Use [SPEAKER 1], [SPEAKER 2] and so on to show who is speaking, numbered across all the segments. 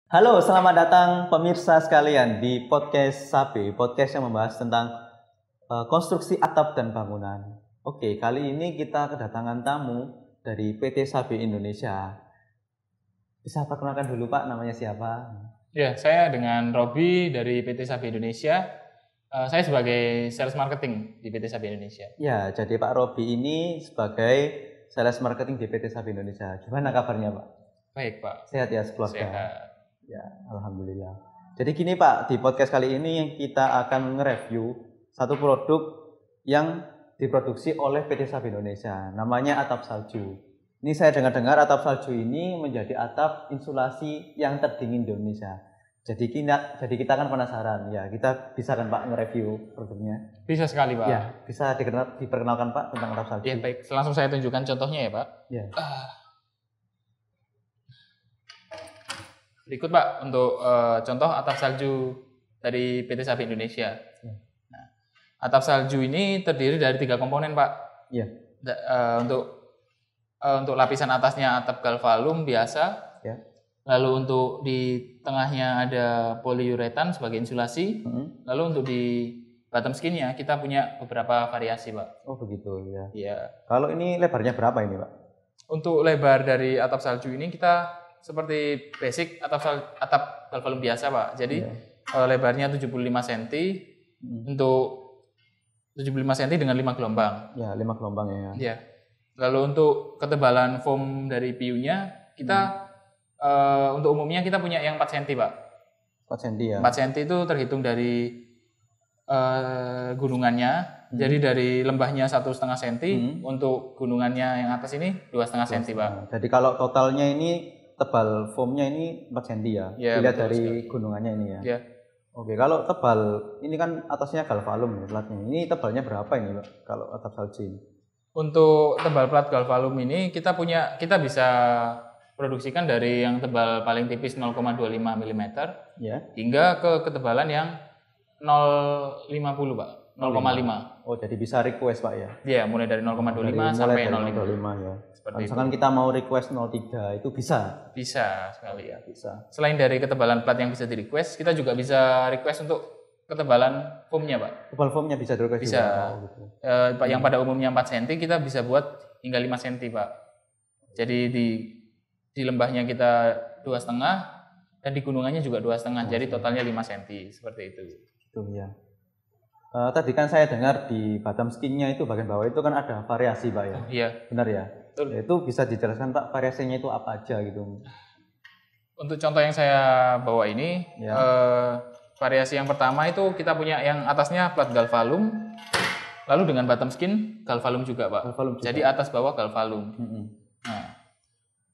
[SPEAKER 1] Halo, selamat datang pemirsa sekalian di podcast Sapi, podcast yang membahas tentang konstruksi atap dan bangunan. Oke, kali ini kita kedatangan tamu dari PT Sapi Indonesia. Bisa perkenalkan dulu Pak, namanya siapa?
[SPEAKER 2] Ya, saya dengan Robi dari PT Sapi Indonesia. Saya sebagai sales marketing di PT Sapi Indonesia.
[SPEAKER 1] Ya, jadi Pak Robi ini sebagai sales marketing di PT Sapi Indonesia. Gimana kabarnya Pak?
[SPEAKER 2] Baik Pak.
[SPEAKER 1] Sehat ya sekeluarga?
[SPEAKER 2] Sehat.
[SPEAKER 1] Ya, alhamdulillah. Jadi gini Pak, di podcast kali ini kita akan nge-review satu produk yang diproduksi oleh PT Sapi Indonesia, namanya atap salju. Ini saya dengar-dengar atap salju ini menjadi atap insulasi yang terdingin di Indonesia. Jadi kita kan penasaran, ya kita bisa kan Pak nge-review produknya?
[SPEAKER 2] Bisa sekali Pak.
[SPEAKER 1] Ya, bisa diperkenalkan Pak tentang atap salju.
[SPEAKER 2] Ya baik, langsung saya tunjukkan contohnya ya Pak.
[SPEAKER 1] Ya.
[SPEAKER 2] Berikut Pak untuk contoh atap salju dari PT Sapi Indonesia. Nah, atap salju ini terdiri dari 3 komponen Pak.
[SPEAKER 1] Iya.
[SPEAKER 2] Untuk lapisan atasnya atap galvalum biasa.
[SPEAKER 1] Ya.
[SPEAKER 2] Lalu untuk di tengahnya ada poliuretan sebagai insulasi. Lalu untuk di bottom skinnya kita punya beberapa variasi Pak.
[SPEAKER 1] Oh begitu ya.
[SPEAKER 2] Iya.
[SPEAKER 1] Kalau ini lebarnya berapa ini Pak?
[SPEAKER 2] Untuk lebar dari atap salju ini kita seperti basic atap galvalum biasa Pak. Jadi lebarnya 75 cm untuk 75 cm dengan 5 gelombang.
[SPEAKER 1] Ya, 5 gelombang ya.
[SPEAKER 2] Iya. Lalu untuk ketebalan foam dari PU-nya kita untuk umumnya kita punya yang 4 cm Pak.
[SPEAKER 1] 4 cm ya.
[SPEAKER 2] 4 cm itu terhitung dari gunungannya. Jadi dari lembahnya 1,5 cm, untuk gunungannya yang atas ini 2,5 cm Pak.
[SPEAKER 1] Jadi kalau totalnya ini tebal foamnya ini 4 cm ya, dilihat dari sekali gunungannya ini ya.
[SPEAKER 2] Ya.
[SPEAKER 1] Oke, kalau tebal ini kan atasnya galvalum ya platnya. Ini tebalnya berapa ini Pak kalau atap salju ini?
[SPEAKER 2] Untuk tebal plat galvalum ini kita bisa produksikan dari yang tebal paling tipis 0,25 mm
[SPEAKER 1] ya,
[SPEAKER 2] hingga ke ketebalan yang 0,50 Pak, 0,5.
[SPEAKER 1] Oh, jadi bisa request Pak ya?
[SPEAKER 2] Iya, mulai dari 0,25 sampai 0,5
[SPEAKER 1] ya.
[SPEAKER 2] Seperti
[SPEAKER 1] misalkan kita mau request 0,3 itu bisa?
[SPEAKER 2] Bisa sekali ya.
[SPEAKER 1] Bisa.
[SPEAKER 2] Selain dari ketebalan plat yang bisa di request, kita juga bisa request untuk ketebalan foamnya Pak.
[SPEAKER 1] Tebal foamnya bisa di request
[SPEAKER 2] bisa.
[SPEAKER 1] Juga? Oh, gitu.
[SPEAKER 2] Yang pada umumnya 4 cm kita bisa buat hingga 5 cm Pak. Jadi di lembahnya kita 2,5 dan di gunungannya juga 2,5. Jadi totalnya 5 cm seperti itu.
[SPEAKER 1] Gitu ya. Tadi kan saya dengar di bottom skinnya itu bagian bawah itu kan ada variasi Pak ya?
[SPEAKER 2] Iya.
[SPEAKER 1] Benar ya? Betul. Itu bisa dijelaskan Pak variasinya itu apa aja gitu?
[SPEAKER 2] Untuk contoh yang saya bawa ini, variasi yang pertama itu kita punya yang atasnya plat galvalum, lalu dengan bottom skin galvalum juga Pak.
[SPEAKER 1] Galvalum juga.
[SPEAKER 2] Jadi atas bawah galvalum. Nah,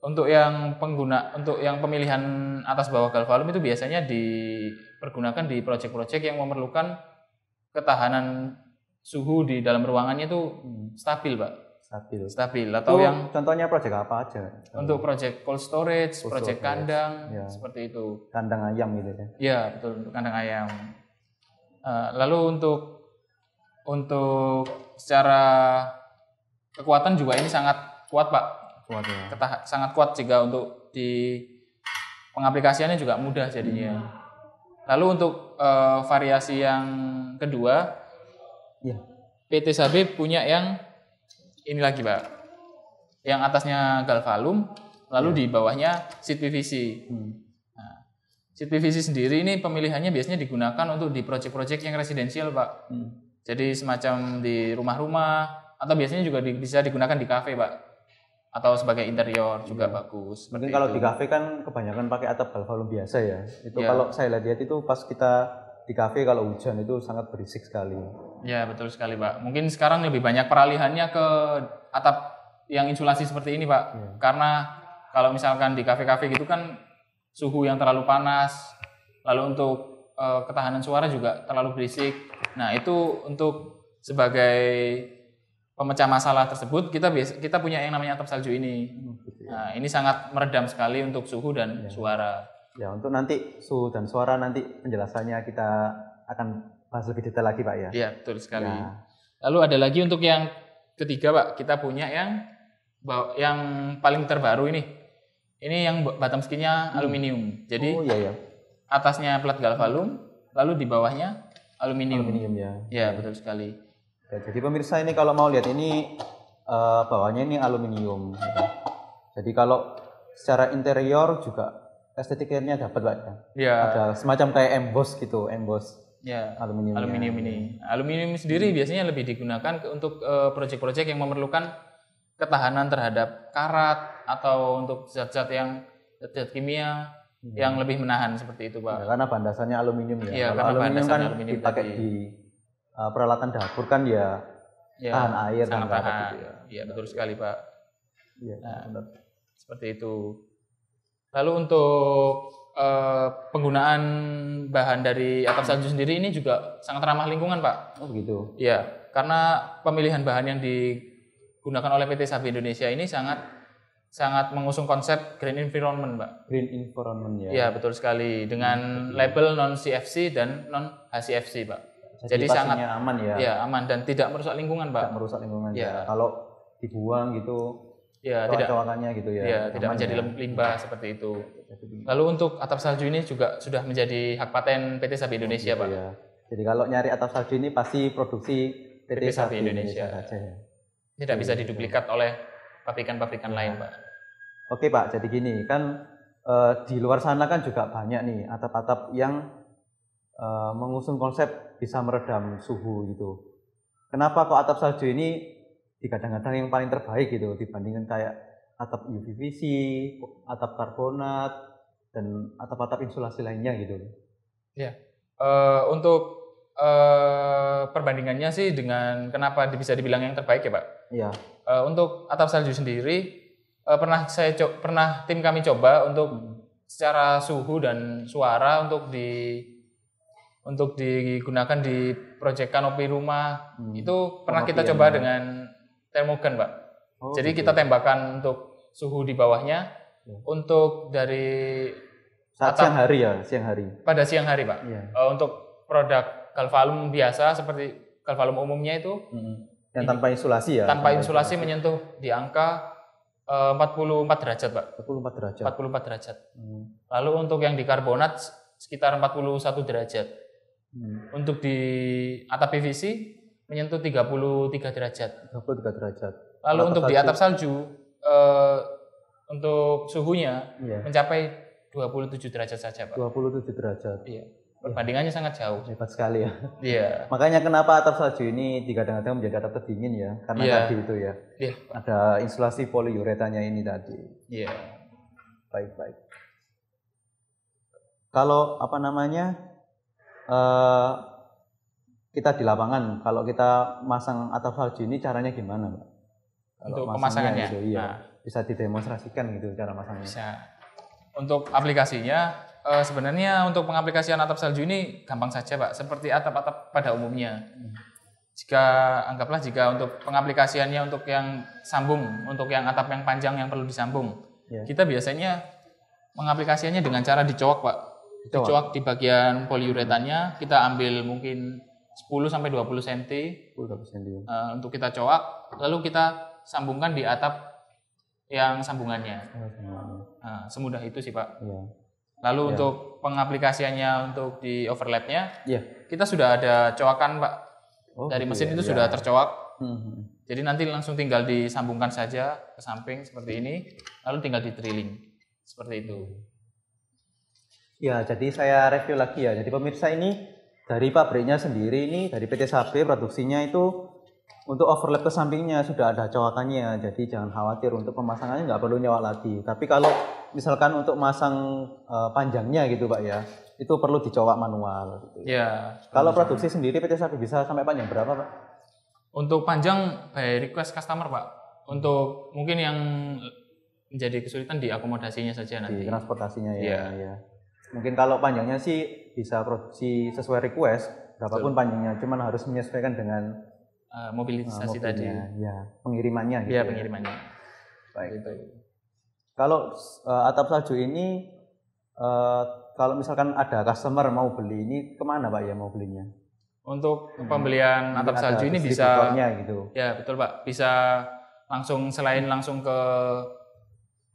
[SPEAKER 2] untuk yang pemilihan atas bawah galvalum itu biasanya dipergunakan di proyek-proyek yang memerlukan ketahanan suhu di dalam ruangannya itu stabil Pak. Stabil. Atau
[SPEAKER 1] itu
[SPEAKER 2] yang
[SPEAKER 1] contohnya proyek apa aja?
[SPEAKER 2] Untuk proyek cold storage, proyek kandang, seperti itu.
[SPEAKER 1] Kandang ayam gitu ya?
[SPEAKER 2] Iya betul, untuk kandang ayam. Lalu untuk secara kekuatan juga ini sangat kuat Pak.
[SPEAKER 1] Kuat ya.
[SPEAKER 2] Sangat kuat jika untuk di pengaplikasiannya juga mudah jadinya. Lalu untuk variasi yang kedua, PT Sapi punya yang ini lagi Pak, yang atasnya galvalum, lalu di bawahnya sheet PVC. Nah, sheet PVC sendiri ini pemilihannya biasanya digunakan untuk di proyek-proyek yang residensial Pak. Jadi semacam di rumah-rumah atau biasanya juga bisa digunakan di kafe Pak, atau sebagai interior juga bagus.
[SPEAKER 1] Mungkin kalau di kafe kan kebanyakan pakai atap galvalum biasa ya. Itu kalau saya lihat itu pas kita di kafe kalau hujan itu sangat berisik sekali.
[SPEAKER 2] Ya betul sekali Pak. Mungkin sekarang lebih banyak peralihannya ke atap yang insulasi seperti ini Pak. Karena kalau misalkan di kafe-kafe gitu kan suhu yang terlalu panas, lalu untuk ketahanan suara juga terlalu berisik. Nah itu untuk sebagai pemecah masalah tersebut kita punya yang namanya atap salju ini. Nah ini sangat meredam sekali untuk suhu dan suara.
[SPEAKER 1] Ya untuk nanti suhu dan suara nanti penjelasannya kita akan bahas lebih detail lagi Pak ya.
[SPEAKER 2] Iya betul sekali. Lalu ada lagi untuk yang ketiga Pak, kita punya yang paling terbaru ini. Ini yang bottom skinnya aluminium. Jadi
[SPEAKER 1] Oh iya ya.
[SPEAKER 2] atasnya plat galvalum, lalu di bawahnya aluminium.
[SPEAKER 1] Aluminium ya.
[SPEAKER 2] Ya, betul sekali.
[SPEAKER 1] Ya, jadi pemirsa ini kalau mau lihat ini bawahnya ini aluminium. Gitu. Jadi kalau secara interior juga estetiknya dapat Pak ya.
[SPEAKER 2] Ya.
[SPEAKER 1] Ada semacam kayak emboss gitu, emboss.
[SPEAKER 2] Ya,
[SPEAKER 1] aluminium
[SPEAKER 2] ini. Aluminium sendiri biasanya lebih digunakan untuk proyek-proyek yang memerlukan ketahanan terhadap karat atau untuk zat-zat kimia yang lebih menahan seperti itu, Pak.
[SPEAKER 1] Ya, karena bahan dasarnya aluminium ya.
[SPEAKER 2] Iya,
[SPEAKER 1] kalau aluminium kan
[SPEAKER 2] aluminium
[SPEAKER 1] dipakai di peralatan dapur kan ya, tahan air dan karat gitu ya.
[SPEAKER 2] Iya, betul sekali, Pak.
[SPEAKER 1] Iya,
[SPEAKER 2] nah, seperti itu. Lalu untuk penggunaan bahan dari atap salju sendiri ini juga sangat ramah lingkungan, Pak.
[SPEAKER 1] Oh begitu.
[SPEAKER 2] Iya, karena pemilihan bahan yang digunakan oleh PT SABI Indonesia ini sangat mengusung konsep green environment, Pak.
[SPEAKER 1] Green environment ya.
[SPEAKER 2] Iya, betul sekali. Dengan label non CFC dan non HCFC, Pak. Jadi sangat
[SPEAKER 1] aman ya.
[SPEAKER 2] Iya, aman dan tidak merusak lingkungan, Pak.
[SPEAKER 1] Tidak merusak lingkungan
[SPEAKER 2] ya.
[SPEAKER 1] Kalau dibuang gitu,
[SPEAKER 2] ya tidak
[SPEAKER 1] gitu ya.
[SPEAKER 2] Ya, tidak menjadi limbah seperti itu. Lalu untuk atap salju ini juga sudah menjadi hak paten PT SABI Indonesia, Pak.
[SPEAKER 1] Ya. Jadi kalau nyari atap salju ini pasti produksi PT SABI Indonesia saja ya.
[SPEAKER 2] Tidak bisa diduplikat oleh pabrikan-pabrikan lain, Pak.
[SPEAKER 1] Oke, Pak. Jadi gini, kan di luar sana kan juga banyak nih atap-atap yang mengusung konsep bisa meredam suhu gitu. Kenapa kok atap salju ini kadang-kadang yang paling terbaik gitu dibandingkan kayak atap UPVC, atap karbonat, dan atap-atap insulasi lainnya gitu?
[SPEAKER 2] Ya, untuk perbandingannya sih dengan kenapa bisa dibilang yang terbaik ya, Pak?
[SPEAKER 1] Iya.
[SPEAKER 2] Untuk atap salju sendiri pernah tim kami coba untuk secara suhu dan suara untuk digunakan di proyek kanopi rumah itu pernah kita coba dengan termogan, Pak. Jadi kita tembakan untuk suhu di bawahnya untuk dari
[SPEAKER 1] siang hari.
[SPEAKER 2] Pada siang hari, Pak. Untuk produk galvalum biasa seperti galvalum umumnya itu
[SPEAKER 1] yang tanpa insulasi ya.
[SPEAKER 2] Tanpa insulasi menyentuh di angka 44 derajat, Pak.
[SPEAKER 1] 44
[SPEAKER 2] derajat. Lalu untuk yang di karbonat sekitar 41 derajat. Untuk di atap PVC menyentuh 33 derajat.
[SPEAKER 1] 33 derajat.
[SPEAKER 2] Lalu untuk di atap salju untuk suhunya mencapai 27 derajat saja, Pak.
[SPEAKER 1] 27 derajat.
[SPEAKER 2] Iya. Perbandingannya sangat jauh.
[SPEAKER 1] Hebat sekali ya.
[SPEAKER 2] Iya.
[SPEAKER 1] Makanya kenapa atap salju ini kadang-kadang menjadi atap terdingin ya, karena tadi itu ya.
[SPEAKER 2] Iya.
[SPEAKER 1] Ada insulasi poliuretanya ini tadi.
[SPEAKER 2] Iya.
[SPEAKER 1] Baik. Kalau kita di lapangan, kalau kita masang atap salju ini caranya gimana, Pak?
[SPEAKER 2] Untuk pemasangannya
[SPEAKER 1] gitu, iya. Bisa didemonstrasikan gitu cara masangnya.
[SPEAKER 2] Bisa. Untuk aplikasinya sebenarnya untuk pengaplikasian atap salju ini gampang saja, Pak. Seperti atap-atap pada umumnya. Anggaplah jika untuk pengaplikasiannya untuk yang sambung, untuk yang atap yang panjang yang perlu disambung. Kita biasanya pengaplikasiannya dengan cara dicoak, Pak. Dicoak di bagian poliuretannya, kita ambil mungkin 10 sampai 20 cm. Untuk kita coak, lalu kita sambungkan di atap yang sambungannya. Semudah itu sih, Pak. Lalu untuk pengaplikasiannya untuk di overlapnya, kita sudah ada coakan, Pak. Dari mesin itu sudah tercoak. Jadi nanti langsung tinggal disambungkan saja ke samping seperti ini, lalu tinggal di drilling seperti itu.
[SPEAKER 1] Ya, jadi saya review lagi ya. Jadi pemirsa ini dari pabriknya sendiri ini dari PT SABI produksinya itu untuk overlap ke sampingnya sudah ada coakannya. Jadi jangan khawatir untuk pemasangannya nggak perlu nyoak lagi. Tapi kalau misalkan untuk masang panjangnya gitu, Pak ya, itu perlu dicoak manual. Gitu.
[SPEAKER 2] Ya.
[SPEAKER 1] Kalau produksi sendiri PT SABI bisa sampai panjang berapa, Pak?
[SPEAKER 2] Untuk panjang by request customer, Pak. Untuk mungkin yang menjadi kesulitan di akomodasinya saja nanti.
[SPEAKER 1] Di transportasinya ya. Mungkin kalau panjangnya sih bisa produksi sesuai request berapapun panjangnya, cuman harus menyesuaikan dengan
[SPEAKER 2] mobilisasi tadi.
[SPEAKER 1] Ya, pengirimannya gitu.
[SPEAKER 2] Iya, pengirimannya.
[SPEAKER 1] Baik. Gitu. Kalau atap salju ini kalau misalkan ada customer mau beli ini kemana, Pak ya mau belinya?
[SPEAKER 2] Untuk pembelian atap salju ini bisa
[SPEAKER 1] gitu.
[SPEAKER 2] Ya, betul, Pak. Bisa langsung selain langsung ke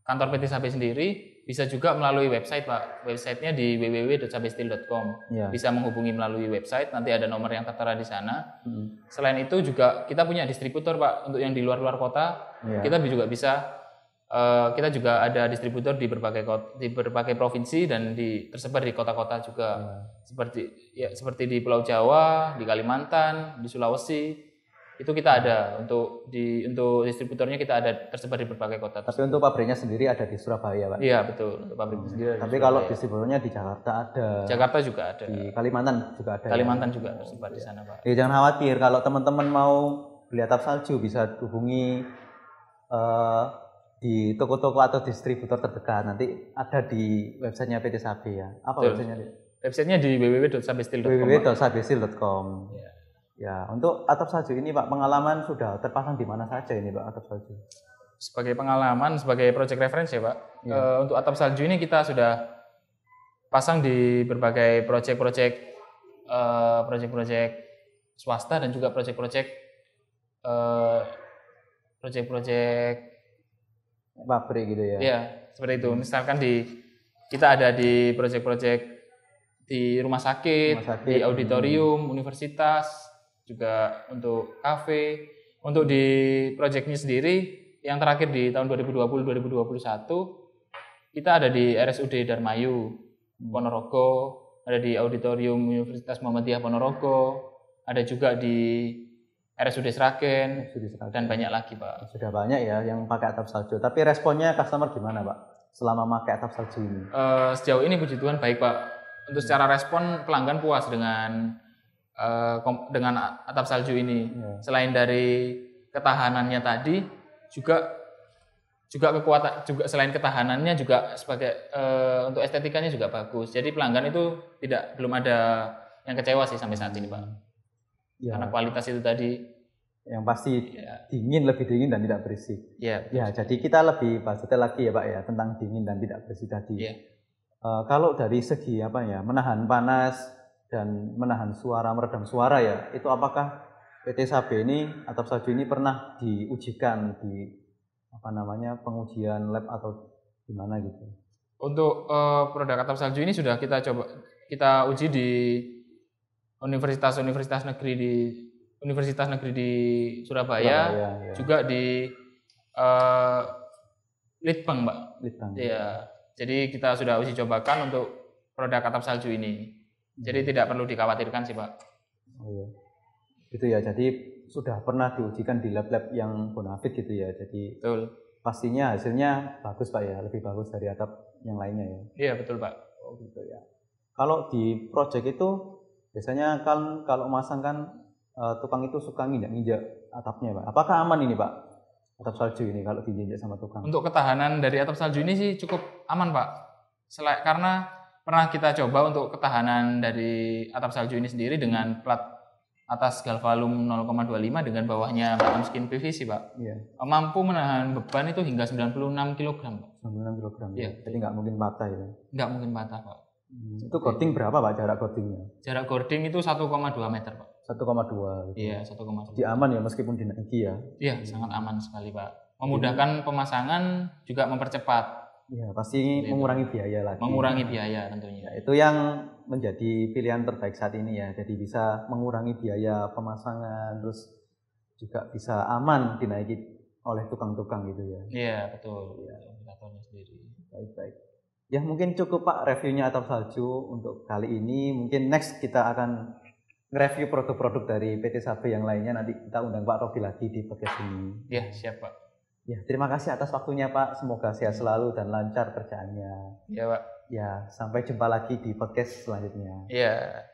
[SPEAKER 2] kantor PT Sabe sendiri, bisa juga melalui website Pak. Websitenya di www.sabesteel.com.
[SPEAKER 1] Ya.
[SPEAKER 2] Bisa menghubungi melalui website, nanti ada nomor yang tertera di sana. Selain itu juga kita punya distributor Pak, untuk yang di luar-luar kota.
[SPEAKER 1] Ya.
[SPEAKER 2] Kita juga bisa, kita juga ada distributor di berbagai provinsi dan tersebar di kota-kota juga. Seperti di Pulau Jawa, di Kalimantan, di Sulawesi. Itu kita ada untuk distributornya, kita ada tersebar di berbagai kota.
[SPEAKER 1] Tapi untuk pabriknya sendiri ada di Surabaya, Pak?
[SPEAKER 2] Iya betul, untuk pabriknya sendiri.
[SPEAKER 1] Tapi kalau distributornya di Jakarta ada.
[SPEAKER 2] Jakarta juga ada.
[SPEAKER 1] Di Kalimantan juga ada.
[SPEAKER 2] Kalimantan juga tersebar di sana, Pak.
[SPEAKER 1] Ya, jangan khawatir, kalau teman-teman mau beli atap salju bisa hubungi di toko-toko atau distributor terdekat. Nanti ada di websitenya PT Sabe ya. Apa websitenya?
[SPEAKER 2] Websitenya di www.sabesteel.com.
[SPEAKER 1] www.sabesteel.com. Ya, untuk atap salju ini Pak, pengalaman sudah terpasang di mana saja ini Pak atap salju?
[SPEAKER 2] Sebagai pengalaman, sebagai project reference ya Pak. Untuk atap salju ini kita sudah pasang di berbagai project swasta dan juga project
[SPEAKER 1] pabrik gitu ya.
[SPEAKER 2] Iya, seperti itu. Misalkan kita ada di project di rumah sakit, di auditorium, universitas, juga untuk kafe. Untuk di proyeknya sendiri yang terakhir di tahun 2020-2021 kita ada di RSUD Darmayu Ponorogo, ada di auditorium Universitas Muhammadiyah Ponorogo, ada juga di RSUD Sragen, dan banyak lagi Pak.
[SPEAKER 1] Sudah banyak ya yang pakai atap salju. Tapi responnya customer gimana Pak selama pakai atap salju ini?
[SPEAKER 2] Sejauh ini puji Tuhan baik Pak. Untuk secara respon pelanggan puas dengan atap salju ini. Selain dari ketahanannya tadi, juga kekuatan, juga selain ketahanannya juga sebagai untuk estetikanya juga bagus. Jadi pelanggan itu belum ada yang kecewa sih sampai saat ini Pak. Karena kualitas itu tadi
[SPEAKER 1] yang pasti lebih dingin dan tidak berisik.
[SPEAKER 2] Ya,
[SPEAKER 1] jadi kita lebih bahas detail lagi ya Pak ya tentang dingin dan tidak berisik tadi. Kalau dari segi menahan panas dan menahan suara, meredam suara ya, itu apakah PT Sabe ini atap salju ini pernah diujikan di pengujian lab atau gimana gitu?
[SPEAKER 2] Untuk produk atap salju ini sudah kita uji di universitas negeri di Surabaya, juga di Litbang, Mbak.
[SPEAKER 1] Litbang.
[SPEAKER 2] Iya. Jadi kita sudah uji cobakan untuk produk atap salju ini. Jadi tidak perlu dikhawatirkan sih, Pak.
[SPEAKER 1] Oh iya. Gitu ya. Jadi sudah pernah diujikan di lab-lab yang bonafit gitu ya. Jadi
[SPEAKER 2] betul.
[SPEAKER 1] Pastinya hasilnya bagus Pak ya, lebih bagus dari atap yang lainnya ya.
[SPEAKER 2] Iya, betul, Pak.
[SPEAKER 1] Oh gitu ya. Kalau di project itu biasanya kan kalau masang kan tukang itu suka nginjak atapnya Pak. Apakah aman ini Pak? Atap salju ini kalau diinjak sama tukang?
[SPEAKER 2] Untuk ketahanan dari atap salju ini sih cukup aman Pak. Karena pernah kita coba untuk ketahanan dari atap salju ini sendiri dengan plat atas galvalum 0,25 dengan bawahnya bottom skin PVC Pak. Mampu menahan beban itu hingga 96 kg Pak.
[SPEAKER 1] 96 kg.
[SPEAKER 2] Iya.
[SPEAKER 1] Jadi nggak mungkin patah ya?
[SPEAKER 2] Nggak mungkin patah Pak.
[SPEAKER 1] Itu gording berapa Pak jarak gordingnya?
[SPEAKER 2] Jarak gording itu 1,2 meter Pak.
[SPEAKER 1] 1,2.
[SPEAKER 2] Iya, 1,2.
[SPEAKER 1] Jadi aman ya meskipun dinaiki ya?
[SPEAKER 2] Iya, sangat aman sekali Pak. Memudahkan pemasangan, juga mempercepat.
[SPEAKER 1] Iya, pasti mengurangi biaya lagi.
[SPEAKER 2] Mengurangi biaya tentunya.
[SPEAKER 1] Itu yang menjadi pilihan terbaik saat ini ya. Jadi bisa mengurangi biaya pemasangan, terus juga bisa aman dinaiki oleh tukang-tukang gitu ya.
[SPEAKER 2] Iya, betul. Ya, sendiri.
[SPEAKER 1] Baik. Ya mungkin cukup Pak reviewnya atap salju untuk kali ini. Mungkin next kita akan nge-review produk-produk dari PT Sabe yang lainnya. Nanti kita undang Pak Robi lagi di podcast ini.
[SPEAKER 2] Ya, siap Pak.
[SPEAKER 1] Ya, terima kasih atas waktunya Pak. Semoga sehat selalu dan lancar kerjaannya.
[SPEAKER 2] Ya Pak.
[SPEAKER 1] Ya, sampai jumpa lagi di podcast selanjutnya.
[SPEAKER 2] Iya.